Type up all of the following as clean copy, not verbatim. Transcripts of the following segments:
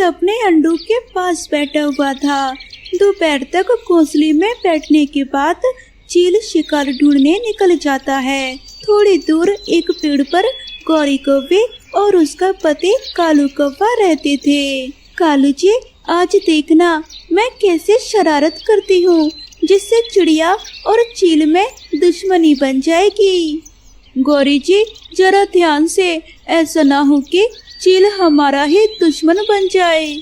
अपने अंडों के पास बैठा हुआ था। दोपहर तक घोंसले में बैठने के बाद चील शिकार ढूंढने निकल जाता है। थोड़ी दूर एक पेड़ पर गौरी कौवे और उसका पति कालू कौवा रहते थे। कालू जी, आज देखना मैं कैसे शरारत करती हूँ जिससे चिड़िया और चील में दुश्मनी बन जाएगी। गौरी जी, जरा ध्यान से, ऐसा ना हो कि चील हमारा ही दुश्मन बन जाए।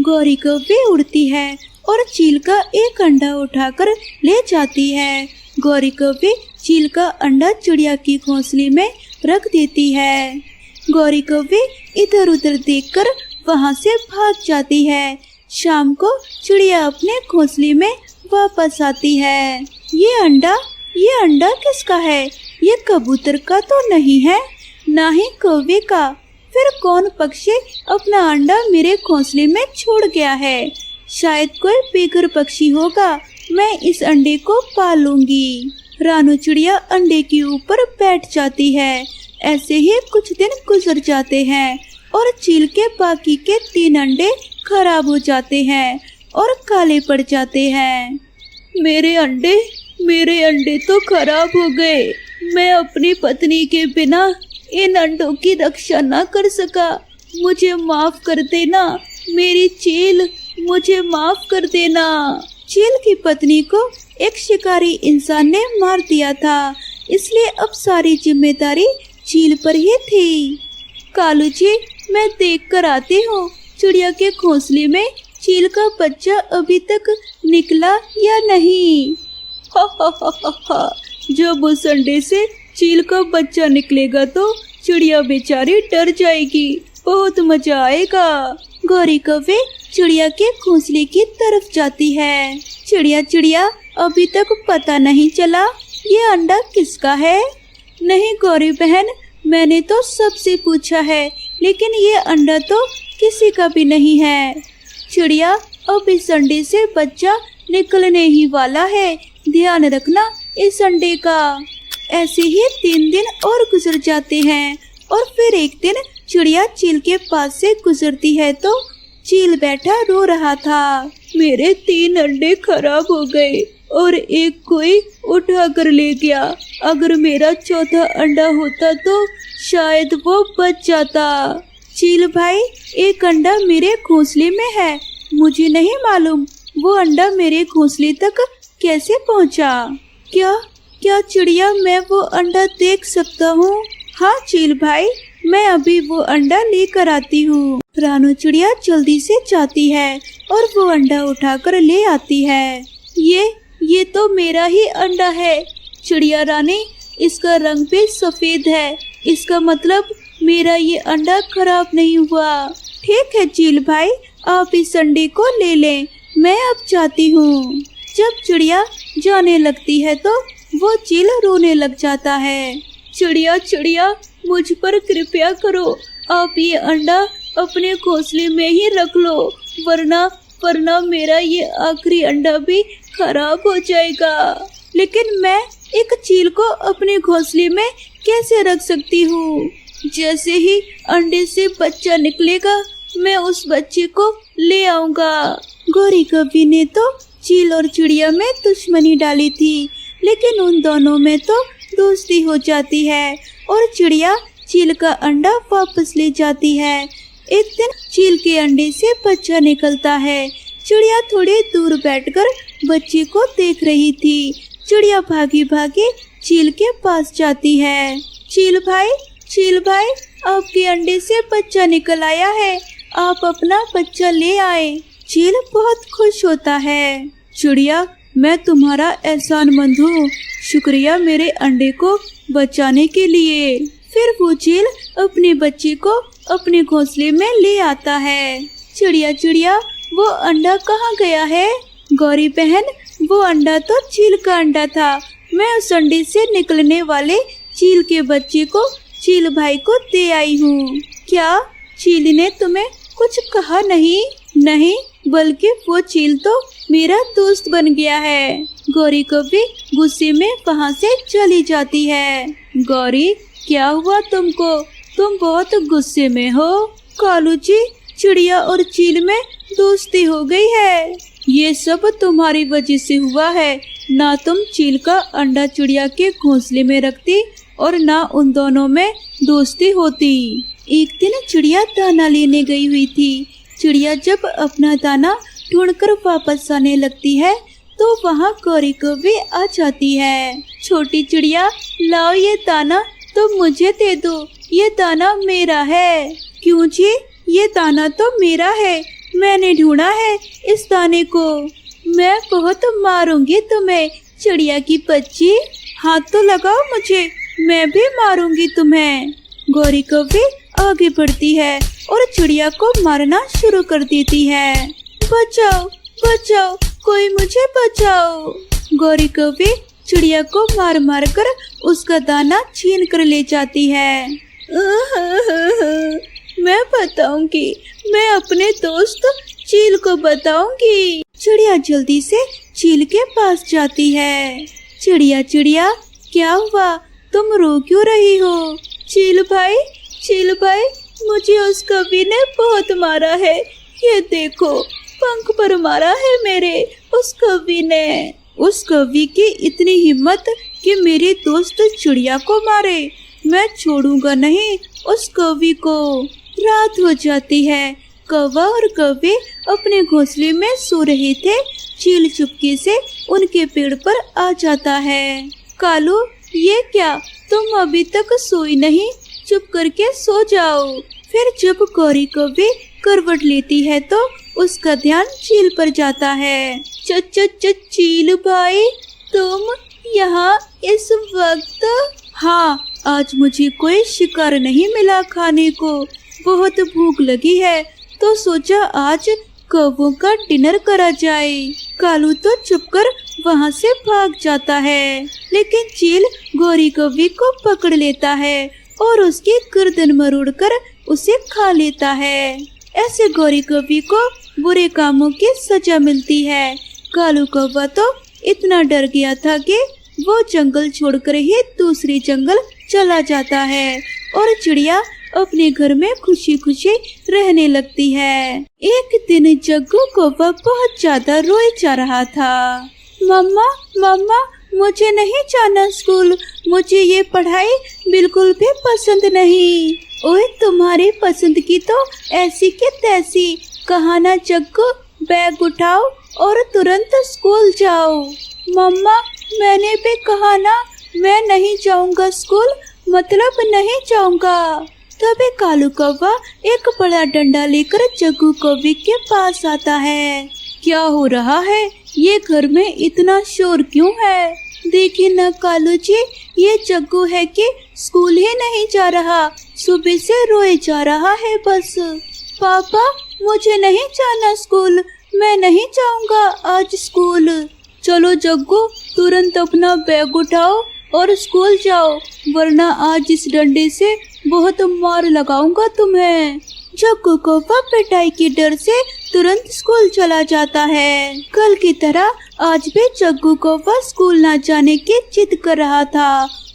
गौरी कौवे उड़ती है और चील का एक अंडा उठाकर ले जाती है। गौरी कौवे चील का अंडा चिड़िया की घोंसले में रख देती है। गौरी कौवे इधर उधर देखकर वहाँ से भाग जाती है। शाम को चिड़िया अपने घोंसले में वापस आती है। ये अंडा किसका है? ये कबूतर का तो नहीं है, ना ही कौवे का। फिर कौन पक्षी अपना अंडा मेरे घोंसले में छोड़ गया है? शायद कोई बेघर पक्षी होगा। मैं इस अंडे को पालूंगी। रानू चिड़िया अंडे के ऊपर बैठ जाती है। ऐसे ही कुछ दिन गुजर जाते हैं और चील के बाकी के 3 अंडे खराब हो जाते हैं और काले पड़ जाते हैं। मेरे अंडे तो खराब हो गए। मैं अपनी पत्नी के बिना इन अंडों की रक्षा न कर सका। मुझे माफ कर देना मेरी चील, मुझे माफ कर देना। चील की पत्नी को एक शिकारी इंसान ने मार दिया था, इसलिए अब सारी जिम्मेदारी चील पर ही थी। कालू जी, मैं देख कर आती हूँ चिड़िया के घोंसले में चील का बच्चा अभी तक निकला या नहीं। हा। जब उस अंडे से चील का बच्चा निकलेगा तो चिड़िया बेचारी डर जाएगी। बहुत मजा आएगा। गौरी कौवे चिड़िया के घोंसले की तरफ जाती है। चिड़िया, अभी तक पता नहीं चला ये अंडा किसका है? नहीं गौरी बहन, मैंने तो सबसे पूछा है, लेकिन ये अंडा तो किसी का भी नहीं है। चिड़िया, अब इस अंडे से बच्चा निकलने ही वाला है, ध्यान रखना इस अंडे का। ऐसे ही 3 दिन और गुजर जाते हैं और फिर एक दिन चिड़िया चील के पास से गुजरती है तो चील बैठा रो रहा था। मेरे 3 अंडे खराब हो गए और एक कोई उठा कर ले गया। अगर मेरा चौथा अंडा होता तो शायद वो बच जाता। चील भाई, एक अंडा मेरे घोंसले में है, मुझे नहीं मालूम वो अंडा मेरे घोंसले तक कैसे पहुंचा। क्या चिड़िया, मैं वो अंडा देख सकता हूँ? हाँ चील भाई, मैं अभी वो अंडा लेकर आती हूँ। रानू चिड़िया जल्दी से जाती है और वो अंडा उठाकर ले आती है। ये तो मेरा ही अंडा है चिड़िया रानी, इसका रंग भी सफेद है, इसका मतलब मेरा ये अंडा खराब नहीं हुआ। ठीक है चील भाई, आप इस अंडे को ले लें, मैं अब जाती हूँ। जब चिड़िया जाने लगती है तो वो चील रोने लग जाता है। चिड़िया, मुझ पर कृपया करो, आप ये अंडा अपने घोंसले में ही रख लो, वरना मेरा ये आखिरी अंडा भी खराब हो जाएगा। लेकिन मैं एक चील को अपने घोंसले में कैसे रख सकती हूँ? जैसे ही अंडे से बच्चा निकलेगा मैं उस बच्चे को ले आऊंगा। गौरी कौवे ने तो चील और चिड़िया में दुश्मनी डाली थी, लेकिन उन दोनों में तो दोस्ती हो जाती है और चिड़िया चील का अंडा वापस ले जाती है। एक दिन चील के अंडे से बच्चा निकलता है। चिड़िया थोड़ी दूर बैठकर बच्चे को देख रही थी। चिड़िया भागी भागी चील के पास जाती है। चील भाई, आपके अंडे से बच्चा निकल आया है, आप अपना बच्चा ले आए। चील बहुत खुश होता है। चिड़िया, मैं तुम्हारा एहसानमंद हूँ, शुक्रिया मेरे अंडे को बचाने के लिए। फिर वो चील अपने बच्चे को अपने घोंसले में ले आता है। चिड़िया, वो अंडा कहाँ गया है? गौरी बहन, वो अंडा तो चील का अंडा था, मैं उस अंडे से निकलने वाले चील के बच्चे को चील भाई को दे आई हूँ। क्या चील ने तुम्हें कुछ कहा? नहीं, बल्कि वो चील तो मेरा दोस्त बन गया है। गौरी कौवे गुस्से में वहाँ से चली जाती है। गौरी, क्या हुआ तुमको? तुम बहुत गुस्से में हो। कालू जी, चिड़िया और चील में दोस्ती हो गई है। ये सब तुम्हारी वजह से हुआ है। ना तुम चील का अंडा चिड़िया के घोंसले में रखती और ना उन दोनों में दोस्ती होती। एक दिन चिड़िया दाना लेने गई हुई थी। चिड़िया जब अपना दाना ढूंढकर वापस आने लगती है तो वहाँ गौरी कौवी आ जाती है। छोटी चिड़िया, लाओ ये दाना, तो मुझे दे दो, ये दाना मेरा है। क्यों जी, ये दाना तो मेरा है, मैंने ढूंढा है इस दाने को। मैं बहुत मारूंगी तुम्हें चिड़िया की बच्ची, हाथ तो लगाओ मुझे, मैं भी मारूंगी तुम्हें। गौरी कौवी आगे बढ़ती है और चिड़िया को मारना शुरू कर देती है। बचाओ बचाओ, कोई मुझे बचाओ। गौरी कौवी चिड़िया को मार मार कर उसका दाना छीन कर ले जाती है। मैं बताऊंगी, मैं अपने दोस्त चील को बताऊंगी। चिड़िया जल्दी से चील के पास जाती है। चिड़िया चिड़िया, क्या हुआ, तुम रो क्यों रही हो? चील भाई, मुझे उस कवि ने बहुत मारा है, ये देखो पंख पर मारा है मेरे उस कवि ने। उस कवि की इतनी हिम्मत कि मेरे दोस्त चिड़िया को मारे, मैं छोड़ूंगा नहीं उस कवि को। रात हो जाती है। कौवा और कौवे अपने घोंसले में सो रहे थे। चील चुपके से उनके पेड़ पर आ जाता है। कालू, ये क्या, तुम अभी तक सोई नहीं, चुप करके सो जाओ। फिर जब गौरी कौवी करवट लेती है तो उसका ध्यान चील पर जाता है। चील भाई, तुम यहाँ इस वक्त? हाँ, आज मुझे कोई शिकार नहीं मिला खाने को, बहुत भूख लगी है, तो सोचा आज कौवों का डिनर करा जाए। कालू तो चुपकर वहाँ से भाग जाता है, लेकिन चील गौरी कौवी को पकड़ लेता है और उसकी गर्दन मरोड़कर उसे खा लेता है। ऐसे गौरी कौवी को बुरे कामों की सजा मिलती है। कालू कौवा तो इतना डर गया था कि वो जंगल छोड़कर ही दूसरे जंगल चला जाता है और चिड़िया अपने घर में खुशी खुशी रहने लगती है। एक दिन जग्गू कौवा बहुत ज्यादा रोए जा रहा था। मम्मा मम्मा, मुझे नहीं जाना स्कूल, मुझे ये पढ़ाई बिल्कुल भी पसंद नहीं। ओए, तुम्हारी पसंद की तो ऐसी की तैसी, कहा ना जग्गू, बैग उठाओ और तुरंत स्कूल जाओ। मम्मा, मैंने भी कहा ना, मैं नहीं जाऊंगा स्कूल, मतलब नहीं जाऊंगा। तभी कालू कौवा एक बड़ा डंडा लेकर जग्गू कौवे के पास आता है। क्या हो रहा है, ये घर में इतना शोर क्यों है? देखिए न कालू जी, ये जग्गू है कि स्कूल ही नहीं जा रहा, सुबह से रोए जा रहा है बस। पापा, मुझे नहीं जाना स्कूल, मैं नहीं जाऊंगा आज स्कूल। चलो जग्गू, तुरंत अपना बैग उठाओ और स्कूल जाओ, वरना आज इस डंडे से बहुत मार लगाऊंगा तुम्हें। जग्गू कौवा पिटाई के डर से तुरंत स्कूल चला जाता है। कल की तरह आज भी जग्गू कौवा स्कूल न जाने की जिद कर रहा था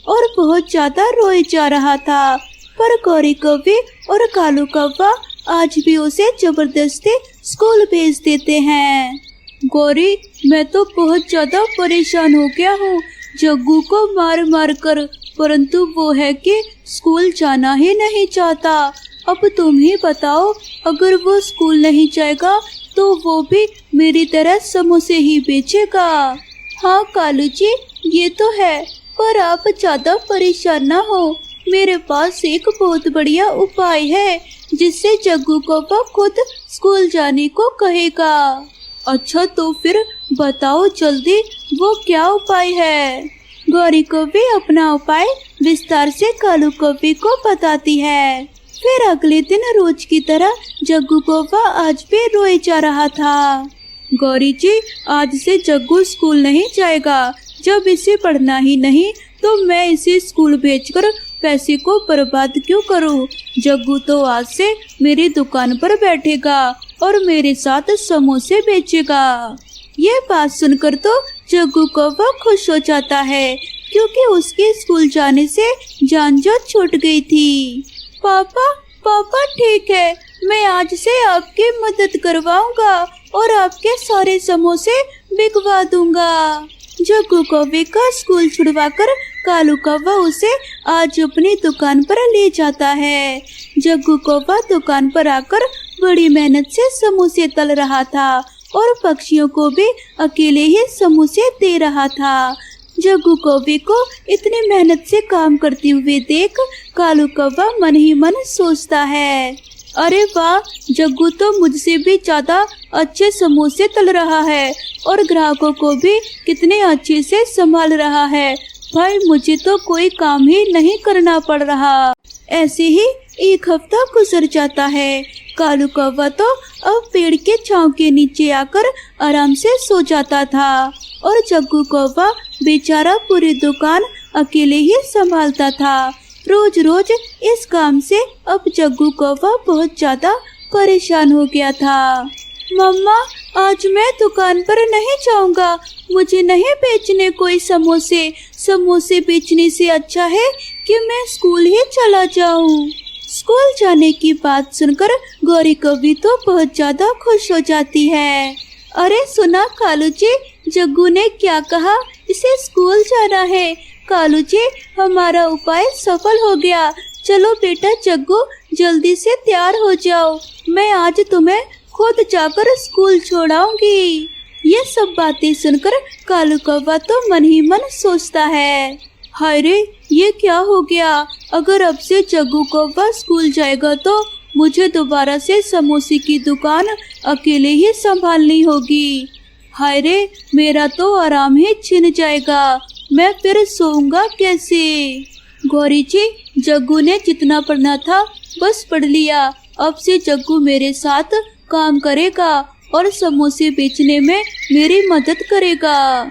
और बहुत ज्यादा रोए जा रहा था, पर गौरी कौवी और कालू कौवा आज भी उसे जबरदस्ती स्कूल भेज देते हैं। गौरी, मैं तो बहुत ज्यादा परेशान हो गया हूँ जग्गू को मार मार कर, परंतु वो है कि स्कूल जाना ही नहीं चाहता। अब तुम ही बताओ, अगर वो स्कूल नहीं जाएगा तो वो भी मेरी तरह समोसे ही बेचेगा। हाँ कालू जी, ये तो है, पर आप ज्यादा परेशान ना हो, मेरे पास एक बहुत बढ़िया उपाय है जिससे जग्गू कौवा खुद स्कूल जाने को कहेगा। अच्छा, तो फिर बताओ जल्दी, वो क्या उपाय है? गौरी कौवी अपना उपाय विस्तार से कालू कौवी को बताती है। फिर अगले दिन रोज की तरह जग्गू कौवा आज भी रोए जा रहा था। गौरी जी, आज से जग्गू स्कूल नहीं जाएगा, जब इसे पढ़ना ही नहीं तो मैं इसे स्कूल भेजकर पैसे को बर्बाद क्यों करूं? जग्गू तो आज से मेरी दुकान पर बैठेगा और मेरे साथ समोसे बेचेगा। ये बात सुनकर तो जग्गू कौवा खुश हो जाता है, क्योंकि उसके स्कूल जाने से जान जो छूट गई थी। पापा ठीक है, मैं आज से आपकी मदद करवाऊंगा और आपके सारे समोसे बिकवा दूंगा। जग्गू कौवे का स्कूल छुड़वाकर कालू कौवा उसे आज अपनी दुकान पर ले जाता है। जग्गू कौवा दुकान पर आकर बड़ी मेहनत से समोसे तल रहा था और पक्षियों को भी अकेले ही समोसे दे रहा था। जग्गू कौवे को इतनी मेहनत से काम करते हुए देख कालू कौवा मन ही मन सोचता है, अरे वाह, जग्गू तो मुझसे भी ज्यादा अच्छे समोसे तल रहा है और ग्राहकों को भी कितने अच्छे से संभाल रहा है। भाई मुझे तो कोई काम ही नहीं करना पड़ रहा। ऐसे ही एक हफ्ता गुजर जाता है। कालू कौवा तो अब पेड़ के छांव के नीचे आकर आराम से सो जाता था और जग्गू कौवा बेचारा पूरी दुकान अकेले ही संभालता था। रोज रोज इस काम से अब जग्गू कौवा बहुत ज्यादा परेशान हो गया था। मम्मा, आज मैं दुकान पर नहीं जाऊंगा, मुझे नहीं बेचने कोई समोसे। समोसे बेचने से अच्छा है कि मैं स्कूल ही चला जाऊं। स्कूल जाने की बात सुनकर गौरी कौवी तो बहुत ज्यादा खुश हो जाती है। अरे सुना कालू जी, जग्गू ने क्या कहा, इसे स्कूल जाना है। कालू जी, हमारा उपाय सफल हो गया। चलो बेटा जग्गू, जल्दी से तैयार हो जाओ, मैं आज तुम्हें खुद जाकर स्कूल छोड़ाऊंगी। ये सब बातें सुनकर कालू कौवा तो मन ही मन सोचता है, हाय रे, ये क्या हो गया। अगर अब से जग्गू कौवा स्कूल जाएगा तो मुझे दोबारा से समोसे की दुकान अकेले ही संभालनी होगी। हाय रे, मेरा तो आराम ही छिन जाएगा, मैं फिर सोऊंगा कैसे। गौरी जी, जग्गू ने जितना पढ़ना था बस पढ़ लिया। अब से जग्गू मेरे साथ काम करेगा और समोसे बेचने में मेरी मदद करेगा।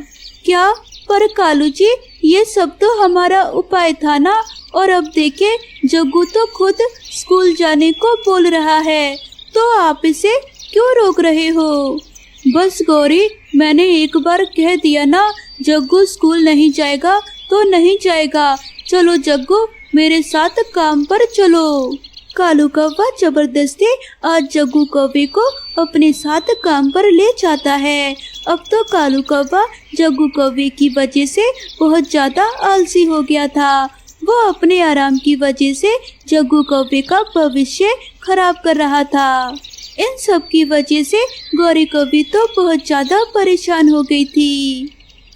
क्या? पर कालू जी, ये सब तो हमारा उपाय था ना, और अब देखे जग्गू तो खुद स्कूल जाने को बोल रहा है, तो आप इसे क्यों रोक रहे हो? बस गौरी, मैंने एक बार कह दिया ना, जग्गू स्कूल नहीं जाएगा तो नहीं जाएगा। चलो जग्गू, मेरे साथ काम पर चलो। कालू कौवा जबरदस्ती आज जग्गू कौवे को अपने साथ काम पर ले जाता है। अब तो कालू कौवा जग्गू कौवे की वजह से बहुत ज्यादा आलसी हो गया था। वो अपने आराम की वजह से जग्गू कौवे का भविष्य खराब कर रहा था। इन सब की वजह से गौरी कौवी तो बहुत ज्यादा परेशान हो गई थी।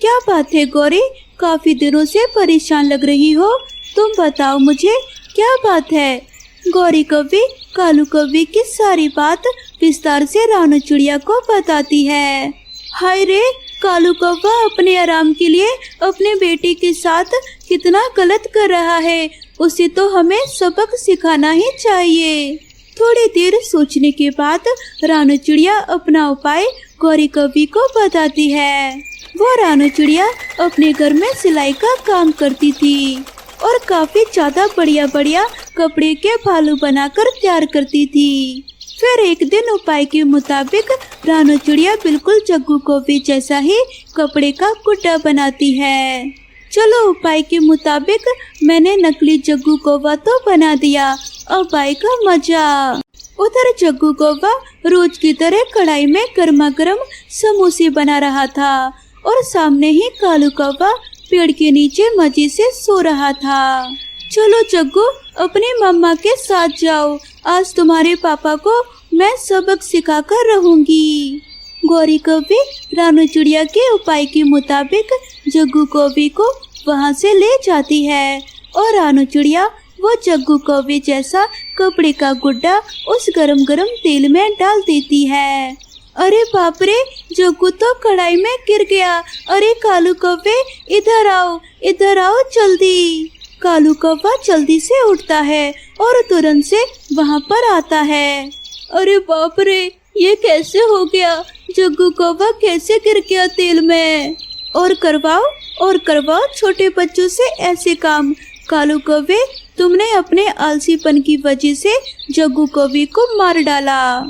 क्या बात है गौरी, काफी दिनों से परेशान लग रही हो, तुम बताओ मुझे क्या बात है। गौरी कौवी कालू कौवे की सारी बात विस्तार से रानू चिड़िया को बताती है। हाय रे, कालू कौवा अपने आराम के लिए अपने बेटे के साथ कितना गलत कर रहा है, उसे तो हमें सबक सिखाना ही चाहिए। थोड़ी देर सोचने के बाद रानू चिड़िया अपना उपाय गौरी कौवी को बताती है। वो रानू चिड़िया अपने घर में सिलाई का काम करती थी और काफी ज्यादा बढ़िया बढ़िया कपड़े के भालू बनाकर तैयार करती थी। फिर एक दिन उपाय के मुताबिक रानू चिड़िया बिल्कुल जग्गू कौवे जैसा ही कपड़े का गुड्डा बनाती है। चलो, उपाय के मुताबिक मैंने नकली जग्गू कौवा तो बना दिया, अब आएगा मजा। उधर जग्गू कौवा रोज की तरह कढ़ाई में गर्मा गर्म समोसे बना रहा था और सामने ही कालू कौवा पेड़ के नीचे मजे से सो रहा था। चलो जग्गू, अपनी मम्मा के साथ जाओ, आज तुम्हारे पापा को मैं सबक सिखाकर रहूंगी। गौरी कौवी रानू चिड़िया के उपाय के मुताबिक जग्गू कौवे को वहाँ से ले जाती है और रानू चिड़िया वो जग्गू कौवे जैसा कपड़े का गुड्डा उस गरम गरम तेल में डाल देती है। अरे बाप रे, जग्गू तो कढ़ाई में गिर गया। अरे कालू कौवे, इधर आओ जल्दी। कालू कौवा जल्दी से उठता है और तुरंत से वहाँ पर आता है। अरे बाप रे, ये कैसे हो गया? जग्गू कौवा कैसे गिर गया तेल में? और करवाओ छोटे बच्चों से ऐसे काम। कालू कौवे, तुमने अपने आलसीपन की वजह से जग्गू कौवे को मार डाला।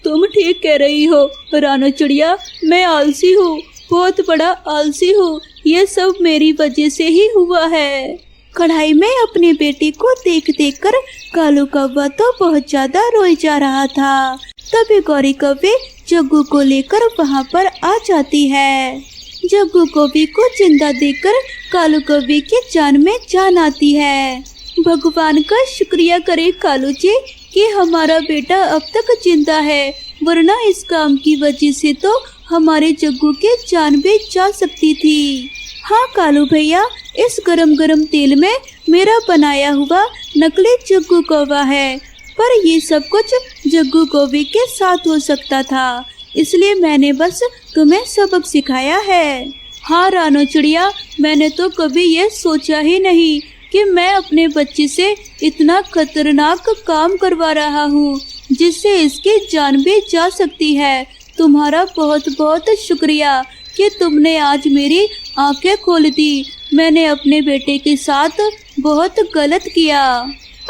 तुम ठीक कह रही हो रानू चिड़िया, मैं आलसी हूँ, बहुत बड़ा आलसी हूँ, ये सब मेरी वजह से ही हुआ है। कढ़ाई में अपने बेटे को देख देख कर कालू कौवा तो बहुत ज्यादा रोई जा रहा था। तभी गौरी कौवे जग्गू को लेकर वहाँ पर आ जाती है। जग्गू कौवे को जिंदा देखकर कालू कौवे की जान में जान आती है। भगवान का शुक्रिया करे कालू जी कि हमारा बेटा अब तक जिंदा है, वरना इस काम की वजह से तो हमारे जग्गू के जान भी जा सकती थी। हाँ कालू भैया, इस गरम गरम तेल में मेरा बनाया हुआ नकली जग्गू कौवा है, पर ये सब कुछ जग्गू कौवे के साथ हो सकता था, इसलिए मैंने बस तुम्हें सबक सिखाया है। हाँ रानो चिड़िया, मैंने तो कभी ये सोचा ही नहीं कि मैं अपने बच्चे से इतना खतरनाक काम करवा रहा हूँ जिससे इसकी जान भी जा सकती है। तुम्हारा बहुत बहुत शुक्रिया कि तुमने आज मेरी आंखें खोल दी। मैंने अपने बेटे के साथ बहुत गलत किया।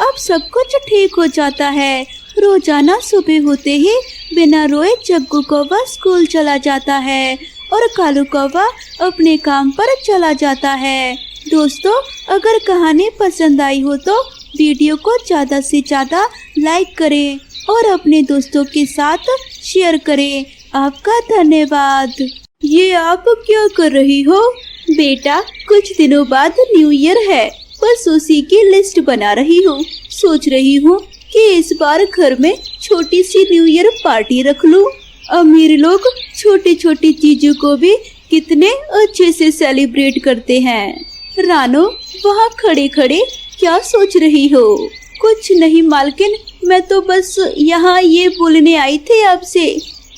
अब सब कुछ ठीक हो जाता है। रोजाना सुबह होते ही बिना रोए जग्गू कौवा स्कूल चला जाता है और कालू कौवा अपने काम पर चला जाता है। दोस्तों, अगर कहानी पसंद आई हो तो वीडियो को ज़्यादा से ज़्यादा लाइक करें और अपने दोस्तों के साथ शेयर करें। आपका धन्यवाद। ये आप क्या कर रही हो? बेटा, कुछ दिनों बाद न्यू ईयर है, बस उसी की लिस्ट बना रही हूँ। सोच रही हूँ कि इस बार घर में छोटी सी न्यू ईयर पार्टी रख लूँ। अमीर लोग छोटी छोटी चीजों को भी कितने अच्छे से सेलिब्रेट करते हैं। रानो, वहाँ खड़े खड़े क्या सोच रही हो? कुछ नहीं मालकिन, मैं तो बस यहाँ ये बोलने आई थी आपसे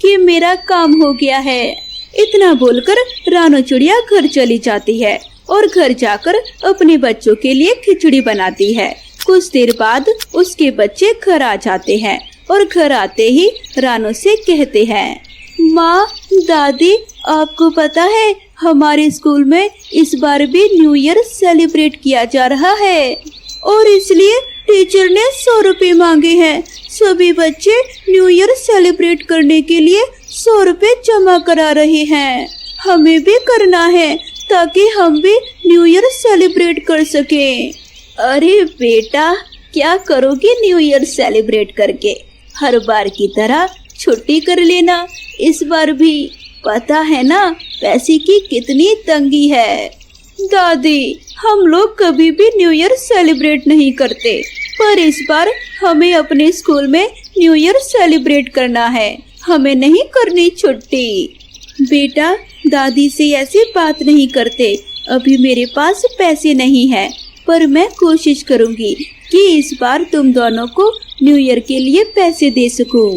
कि मेरा काम हो गया है। इतना बोलकर रानो चिड़िया घर चली जाती है और घर जाकर अपने बच्चों के लिए खिचड़ी बनाती है। कुछ देर बाद उसके बच्चे घर आ जाते हैं और घर आते ही रानो से कहते हैं, माँ, दादी, आपको पता है हमारे स्कूल में इस बार भी न्यू ईयर सेलिब्रेट किया जा रहा है और इसलिए टीचर ने 100 रुपए मांगे हैं। सभी बच्चे न्यू ईयर सेलिब्रेट करने के लिए 100 रुपए जमा करा रहे हैं। हमें भी करना है ताकि हम भी न्यू ईयर सेलिब्रेट कर सकें। अरे बेटा, क्या करोगे न्यू ईयर सेलिब्रेट करके? हर बार की तरह छुट्टी कर लेना। इस बार भी पता है ना पैसे की कितनी तंगी है। दादी, हम लोग कभी भी न्यू ईयर सेलिब्रेट नहीं करते, पर इस बार हमें अपने स्कूल में न्यू ईयर सेलिब्रेट करना है। हमें नहीं करनी छुट्टी। बेटा, दादी से ऐसी बात नहीं करते। अभी मेरे पास पैसे नहीं है, पर मैं कोशिश करूंगी कि इस बार तुम दोनों को न्यू ईयर के लिए पैसे दे सकूं।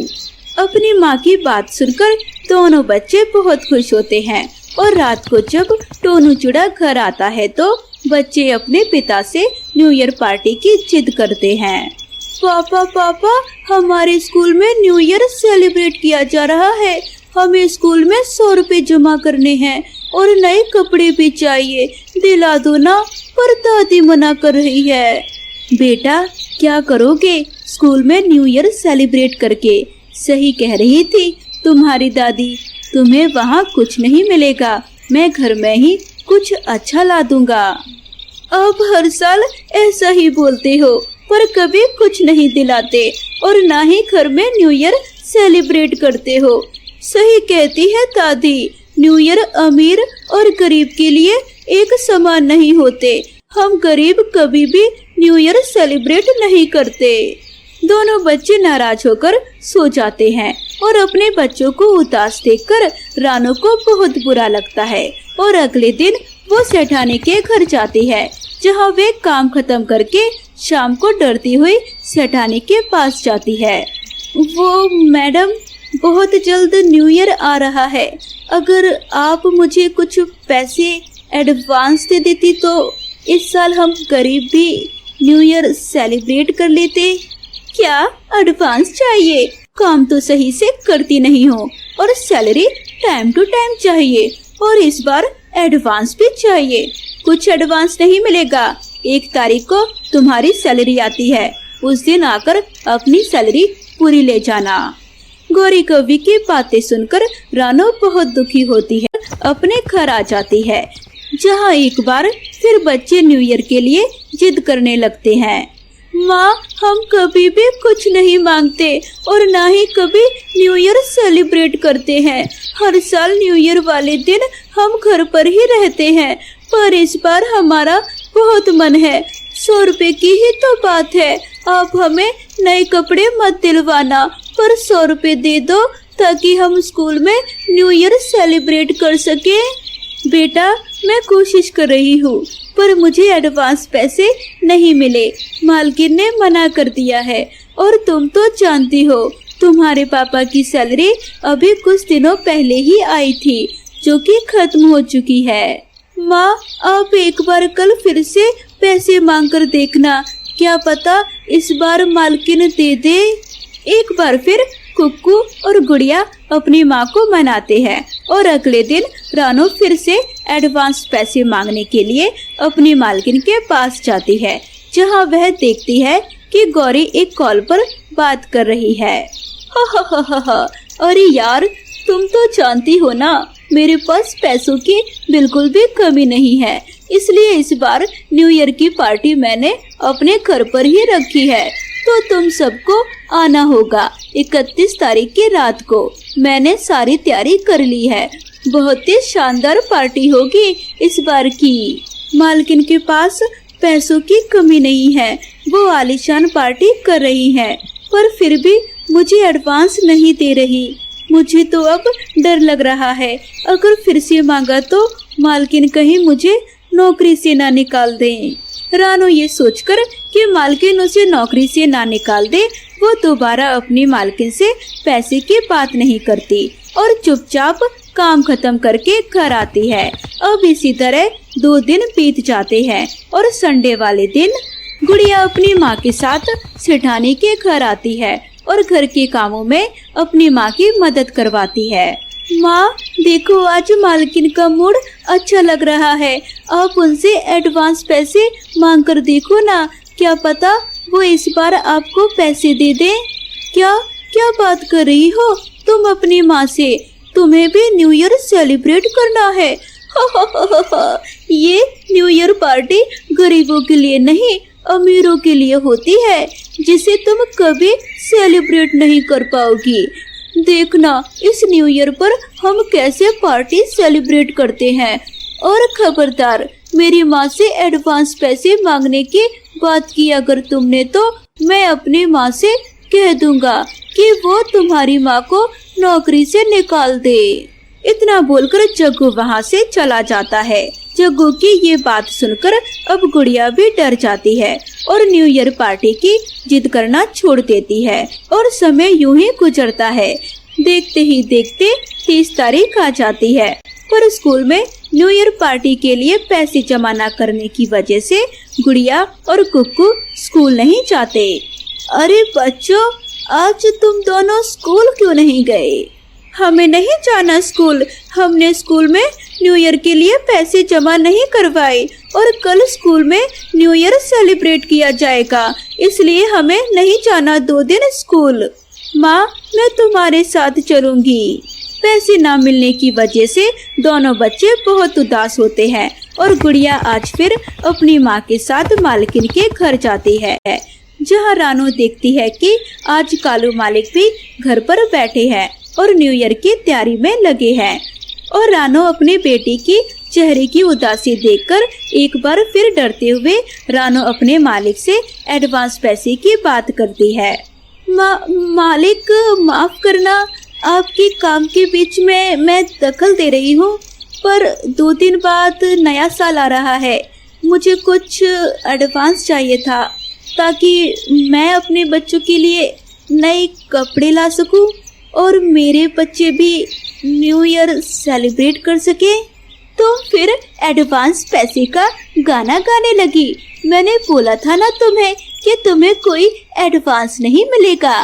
अपनी माँ की बात सुनकर दोनों बच्चे बहुत खुश होते हैं और रात को जब टोनू चिड़ा घर आता है तो बच्चे अपने पिता से न्यू ईयर पार्टी की जिद करते हैं। पापा, हमारे स्कूल में न्यू ईयर सेलिब्रेट किया जा रहा है। हमें स्कूल में 100 रुपए जमा करने हैं और नए कपड़े भी चाहिए। दिला दो ना, पर दादी मना कर रही है। बेटा, क्या करोगे स्कूल में न्यू ईयर सेलिब्रेट करके? सही कह रही थी तुम्हारी दादी, तुम्हें वहाँ कुछ नहीं मिलेगा। मैं घर में ही कुछ अच्छा ला दूंगा। अब हर साल ऐसा ही बोलते हो, पर कभी कुछ नहीं दिलाते और ना ही घर में न्यू ईयर सेलिब्रेट करते हो। सही कहती है दादी, न्यू ईयर अमीर और गरीब के लिए एक समान नहीं होते। हम गरीब कभी भी न्यू ईयर सेलिब्रेट नहीं करते। दोनों बच्चे नाराज होकर सो जाते हैं और अपने बच्चों को उदास देखकर रानो को बहुत बुरा लगता है और अगले दिन वो सेठानी के घर जाती है, जहाँ वे काम खत्म करके शाम को डरती हुई सेठानी के पास जाती है। वो, मैडम, बहुत जल्द न्यू ईयर आ रहा है। अगर आप मुझे कुछ पैसे एडवांस दे देती तो इस साल हम गरीब भी न्यू ईयर सेलिब्रेट कर लेते। क्या एडवांस चाहिए? काम तो सही से करती नहीं हो और सैलरी टाइम टू टाइम चाहिए और इस बार एडवांस भी चाहिए। कुछ एडवांस नहीं मिलेगा। 1 तारीख को तुम्हारी सैलरी आती है, उस दिन आकर अपनी सैलरी पूरी ले जाना। गौरी कौवी की बातें सुनकर रानो बहुत दुखी होती है, अपने घर आ जाती है, जहाँ एक बार फिर बच्चे न्यू ईयर के लिए जिद करने लगते हैं। माँ, हम कभी भी कुछ नहीं मांगते और ना ही कभी न्यू ईयर सेलिब्रेट करते हैं। हर साल न्यू ईयर वाले दिन हम घर पर ही रहते हैं, पर इस बार हमारा बहुत मन है। 100 रुपए की ही तो बात है, आप हमें नए कपड़े मत दिलवाना, पर 100 रुपए दे दो ताकि हम स्कूल में न्यू ईयर सेलिब्रेट कर सके। बेटा, मैं कोशिश कर रही हूँ, पर मुझे एडवांस पैसे नहीं मिले। मालकिन ने मना कर दिया है और तुम तो जानती हो, तुम्हारे पापा की सैलरी अभी कुछ दिनों पहले ही आई थी, जो कि खत्म हो चुकी है। माँ, आप एक बार कल फिर से पैसे मांग कर देखना, क्या पता इस बार मालकिन दे दे। एक बार फिर कुक्कू और गुड़िया अपनी माँ को मनाते हैं और अगले दिन रानू फिर से एडवांस पैसे मांगने के लिए अपनी मालकिन के पास जाती है, जहाँ वह देखती है कि गौरी एक कॉल पर बात कर रही है। हा, अरे यार, तुम तो जानती हो ना, मेरे पास पैसों की बिल्कुल भी कमी नहीं है, इसलिए इस बार न्यू ईयर की पार्टी मैंने अपने घर पर ही रखी है, तो तुम सबको आना होगा। 31 तारीख की रात को मैंने सारी तैयारी कर ली है, बहुत ही शानदार पार्टी होगी इस बार की। मालकिन के पास पैसों की कमी नहीं है, वो आलीशान पार्टी कर रही है, पर फिर भी मुझे एडवांस नहीं दे रही। मुझे तो अब डर लग रहा है, अगर फिर से मांगा तो मालकिन कहीं मुझे नौकरी से ना निकाल दे। रानू ये सोचकर कि मालकिन उसे नौकरी से ना निकाल दे, वो दोबारा अपनी मालकिन से पैसे की बात नहीं करती और चुपचाप काम खत्म करके घर आती है। अब इसी तरह 2 दिन बीत जाते हैं और संडे वाले दिन गुड़िया अपनी माँ के साथ सेठानी के घर आती है और घर के कामों में अपनी माँ की मदद करवाती है। माँ, देखो आज मालकिन का मूड अच्छा लग रहा है, आप उनसे एडवांस पैसे मांग कर देखो ना, क्या पता वो इस बार आपको पैसे दे दे। क्या क्या बात कर रही हो तुम अपनी माँ से? तुम्हें भी न्यू ईयर सेलिब्रेट करना है? ये न्यू ईयर पार्टी गरीबों के लिए नहीं, अमीरों के लिए होती है, जिसे तुम कभी सेलिब्रेट नहीं कर पाओगी। देखना इस न्यू ईयर पर हम कैसे पार्टी सेलिब्रेट करते हैं। और खबरदार, मेरी माँ से एडवांस पैसे मांगने की बात की अगर तुमने, तो मैं अपनी माँ से कह दूंगा कि वो तुम्हारी माँ को नौकरी से निकाल दे। इतना बोलकर जग्गू वहाँ से चला जाता है। जग्गू की ये बात सुनकर अब गुड़िया भी डर जाती है और न्यू ईयर पार्टी की जिद करना छोड़ देती है और समय यूं ही गुजरता है। देखते ही देखते 30 तारीख आ जाती है, पर स्कूल में न्यू ईयर पार्टी के लिए पैसे जमा न करने की वजह से गुड़िया और कुक्कू स्कूल नहीं जाते। अरे बच्चों, आज तुम दोनों स्कूल क्यों नहीं गए? हमें नहीं जाना स्कूल, हमने स्कूल में न्यू ईयर के लिए पैसे जमा नहीं करवाए और कल स्कूल में न्यू ईयर सेलिब्रेट किया जाएगा, इसलिए हमें नहीं जाना 2 दिन स्कूल। माँ, मैं तुम्हारे साथ चलूंगी। पैसे ना मिलने की वजह से दोनों बच्चे बहुत उदास होते हैं और गुड़िया आज फिर अपनी माँ के साथ मालकिन के घर जाती है, जहाँ रानू देखती है कि आज कालू मालिक भी घर पर बैठे हैं और न्यू ईयर की तैयारी में लगे हैं। और रानू अपनी बेटी की चेहरे की उदासी देखकर एक बार फिर डरते हुए रानू अपने मालिक से एडवांस पैसे की बात करती है। मालिक, माफ करना, आपके काम के बीच में मैं दखल दे रही हूँ, पर 2 दिन बाद नया साल आ रहा है, मुझे कुछ एडवांस चाहिए था ताकि मैं अपने बच्चों के लिए नए कपड़े ला सकूं और मेरे बच्चे भी न्यू ईयर सेलिब्रेट कर सके। तो फिर एडवांस पैसे का गाना गाने लगी। मैंने बोला था ना तुम्हें कि तुम्हें कोई एडवांस नहीं मिलेगा।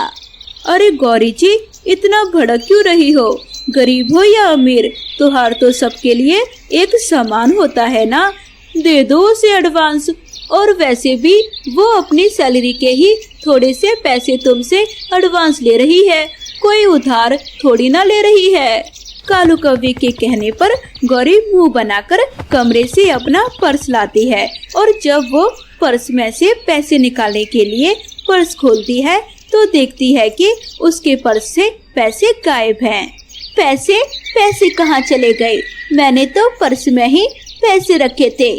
अरे गौरी जी, इतना भड़क क्यों रही हो? गरीब हो या अमीर, त्योहार तो सबके लिए एक समान होता है ना। दे दो उसे एडवांस। और वैसे भी वो अपनी सैलरी के ही थोड़े से पैसे तुमसे एडवांस ले रही है, कोई उधार थोड़ी ना ले रही है। कालू कौवे के कहने पर गौरी मुंह बनाकर कमरे से अपना पर्स लाती है और जब वो पर्स में से पैसे निकालने के लिए पर्स खोलती है तो देखती है कि उसके पर्स से पैसे गायब हैं। पैसे कहाँ चले गए? मैंने तो पर्स में ही पैसे रखे थे।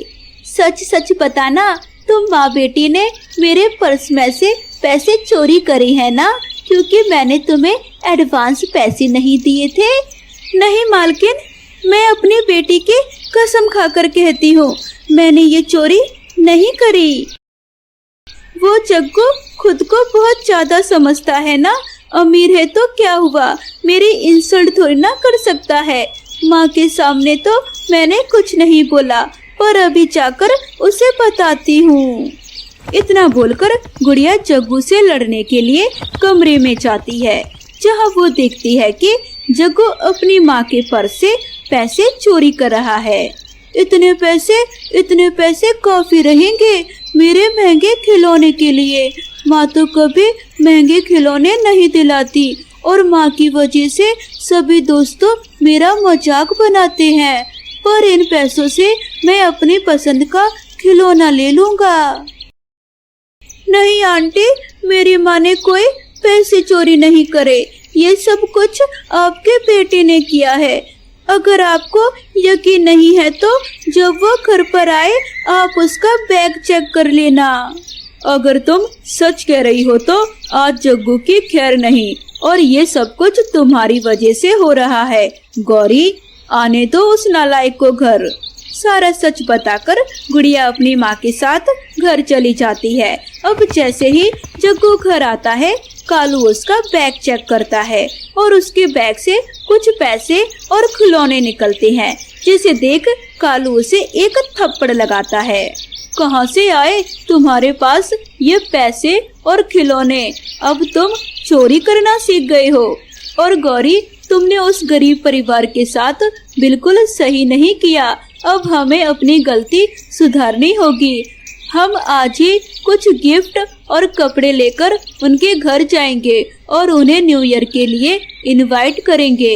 सच बताना, तुम माँ बेटी ने मेरे पर्स में से पैसे चोरी करे हैं ना? क्योंकि मैंने तुम्हें एडवांस पैसे नहीं दिए थे। नहीं मालकिन, मैं अपनी बेटी की कसम खाकर कहती हूँ, मैंने ये चोरी नहीं करी। वो जग्गू खुद को बहुत ज्यादा समझता है ना, अमीर है तो क्या हुआ, मेरी इंसल्ट थोड़ी ना कर सकता है। माँ के सामने तो मैंने कुछ नहीं बोला, पर अभी जाकर उसे बताती हूँ। इतना बोलकर गुड़िया जग्गू से लड़ने के लिए कमरे में जाती है, जहाँ वो देखती है कि जग्गू अपनी माँ के पर्स से पैसे चोरी कर रहा है। इतने पैसे काफी रहेंगे मेरे महंगे खिलौने के लिए। माँ तो कभी महंगे खिलौने नहीं दिलाती और माँ की वजह से सभी दोस्तों मेरा मजाक बनाते हैं, पर इन पैसों से मैं अपनी पसंद का खिलौना ले लूँगा। नहीं आंटी, मेरी माँ ने कोई पैसे चोरी नहीं करे, ये सब कुछ आपके बेटे ने किया है। अगर आपको यकीन नहीं है तो जब वो घर पर आए आप उसका बैग चेक कर लेना। अगर तुम सच कह रही हो तो आज जग्गू की खैर नहीं, और ये सब कुछ तुम्हारी वजह से हो रहा है। गौरी, आने दो उस नालायक को घर। सारा सच बताकर गुड़िया अपनी माँ के साथ घर चली जाती है। अब जैसे ही जग्गू घर आता है, कालू उसका बैग चेक करता है और उसके बैग से कुछ पैसे और खिलौने निकलते हैं, जिसे देख कालू उसे एक थप्पड़ लगाता है। कहाँ से आए तुम्हारे पास ये पैसे और खिलौने? अब तुम चोरी करना सीख गए हो। और गौरी, तुमने उस गरीब परिवार के साथ बिल्कुल सही नहीं किया। अब हमें अपनी गलती सुधारनी होगी। हम आज ही कुछ गिफ्ट और कपड़े लेकर उनके घर जाएंगे और उन्हें न्यू ईयर के लिए इनवाइट करेंगे।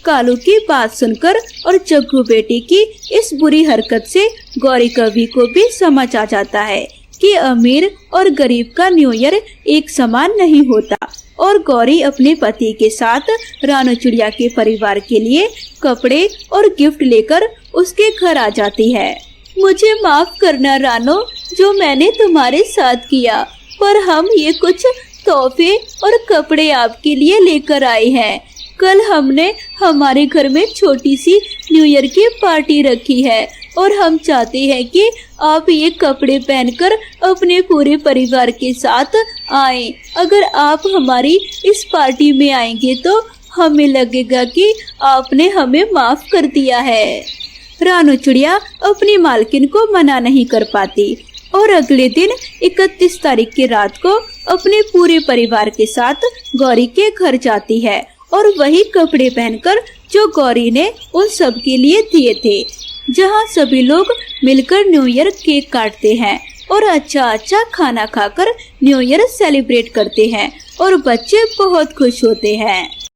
कालू की बात सुनकर और जग्गू बेटी की इस बुरी हरकत से गौरी कवि को भी समझ आ जाता है कि अमीर और गरीब का न्यू ईयर एक समान नहीं होता, और गौरी अपने पति के साथ रानू चिड़िया के परिवार के लिए कपड़े और गिफ्ट लेकर उसके घर आ जाती है। मुझे माफ करना रानो, जो मैंने तुम्हारे साथ किया, पर हम ये कुछ तोहफे और कपड़े आपके लिए लेकर आए हैं। कल हमने हमारे घर में छोटी सी न्यू ईयर की पार्टी रखी है और हम चाहते हैं कि आप ये कपड़े पहनकर अपने पूरे परिवार के साथ आएं। अगर आप हमारी इस पार्टी में आएंगे तो हमें लगेगा कि आपने हमें माफ कर दिया है। रानू चिड़िया अपनी मालकिन को मना नहीं कर पाती और अगले दिन 31 तारीख की रात को अपने पूरे परिवार के साथ गौरी के घर जाती है और वही कपड़े पहनकर जो गौरी ने उन सब के लिए दिए थे, जहां सभी लोग मिलकर न्यू ईयर केक काटते हैं और अच्छा खाना खाकर न्यू ईयर सेलिब्रेट करते हैं और बच्चे बहुत खुश होते हैं।